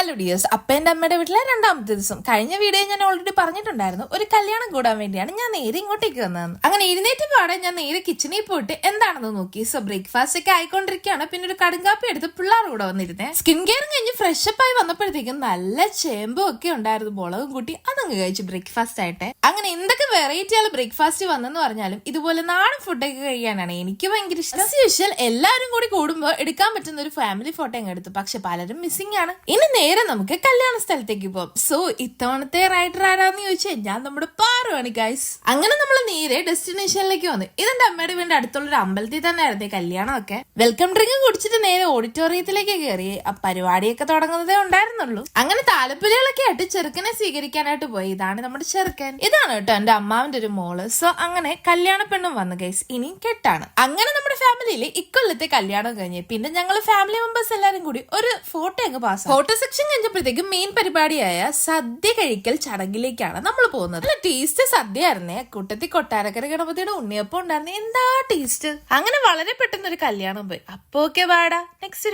Hello dears, അപ്പൻ്റെ അമ്മയുടെ വീട്ടിലെ രണ്ടാമത്തെ ദിവസം. കഴിഞ്ഞ വീഡിയോ ഞാൻ ഓൾറെഡി പറഞ്ഞിട്ടുണ്ടായിരുന്നു, ഒരു കല്യാണം കൂടാൻ വേണ്ടിയാണ് ഞാൻ നേരെ ഇങ്ങോട്ടേക്ക് വന്നതെന്ന്. അങ്ങനെ എഴുന്നേറ്റ് പാടെ ഞാൻ നേരെ കിച്ചണിൽ പോയിട്ട് എന്താണെന്ന് നോക്കി. സോ ബ്രേക്ക്ഫാസ്റ്റ് ഒക്കെ ആയിക്കൊണ്ടിരിക്കുകയാണ്. പിന്നെ ഒരു കടുങ്കാപ്പി എടുത്ത് പിള്ളേർ കൂടെ വന്നിരുന്നേ. സ്കിൻ കെയറും കഴിഞ്ഞ് ഫ്രഷപ്പ് ആയി വന്നപ്പോഴത്തേക്കും നല്ല ചേമ്പും ഒക്കെ ഉണ്ടായിരുന്നു. മുളകും കൂട്ടി അതങ്ങ് കഴിച്ചു ബ്രേക്ക്ഫാസ്റ്റ് ആയിട്ട്. അങ്ങനെ എന്തൊക്കെ വെറൈറ്റിയാണ് ബ്രേക്ക്ഫാസ്റ്റ് വന്നെന്ന് പറഞ്ഞാലും ഇതുപോലെ നാടൻ ഫുഡൊക്കെ കഴിക്കാനാണ് എനിക്ക് ഭയങ്കര ഇഷ്ടം. ആസ് യൂഷ്വൽ എല്ലാവരും കൂടി കൂടുമ്പോൾ എടുക്കാൻ പറ്റുന്ന ഒരു ഫാമിലി ഫോട്ടോ അങ്ങ് എടുത്തു. പക്ഷെ പലരും മിസ്സിംഗ് ആണ്. ഇനി നേരെ നമുക്ക് കല്യാണ സ്ഥലത്തേക്ക് പോകാം. സോ ഇത്തവണത്തെ റൈഡർ ആരാന്ന് ചോദിച്ചാൽ ഞാൻ നമ്മുടെ പാറുവാണ് ഗൈസ്. അങ്ങനെ നമ്മൾ നേരെ ഡെസ്റ്റിനേഷനിലേക്ക് വന്നു. ഇതെന്റെ അമ്മയുടെ വീടിന്റെ അടുത്തുള്ള ഒരു അമ്പലത്തിൽ തന്നെ ആയിരുന്നു കല്യാണമൊക്കെ. വെൽക്കം ഡ്രിങ്ക് കുടിച്ചിട്ട് നേരെ ഓഡിറ്റോറിയത്തിലേക്ക് കയറി. ആ പരിപാടിയൊക്കെ തുടങ്ങുന്നതേ ഉണ്ടായിരുന്നുള്ളൂ. അങ്ങനെ താലപ്പൊലികളൊക്കെ ആയിട്ട് ചെറുക്കനെ സ്വീകരിക്കാനായിട്ട് പോയി. ഇതാണ് നമ്മുടെ ചെറുക്കൻ. ഇതാണ് കേട്ടോ എന്റെ അമ്മാവിന്റെ ഒരു മോള്. സോ അങ്ങനെ കല്യാണ പെണ്ണും വന്നു ഗൈസ്. ഇനി കെട്ടാണ്. അങ്ങനെ നമ്മുടെ ഫാമിലിയിൽ ഇക്കൊല്ലത്തെ കല്യാണം കഴിഞ്ഞ് പിന്നെ ഞങ്ങൾ ഫാമിലി മെമ്പേഴ്സ് എല്ലാരും കൂടി ഒരു ഫോട്ടോ അങ്ങ് പാസ്. ഫോട്ടോ സെക്ഷൻ കഴിഞ്ഞപ്പോഴത്തേക്കും മെയിൻ പരിപാടിയായ സദ്യ കഴിക്കൽ ചടങ്ങിലേക്കാണ് നമ്മൾ പോകുന്നത്. നല്ല ടേസ്റ്റ് സദ്യ ആയിരുന്നേ. കൂട്ടത്തിൽ കൊട്ടാരക്കര ഗണപതിയുടെ ഉണ്ണിയപ്പം ഉണ്ടായിരുന്നേ. എന്താ ടേസ്റ്റ്. അങ്ങനെ വളരെ പെട്ടെന്ന് ഒരു കല്യാണം പോയി. അപ്പൊ ഓക്കെ വാടാ നെക്സ്റ്റ്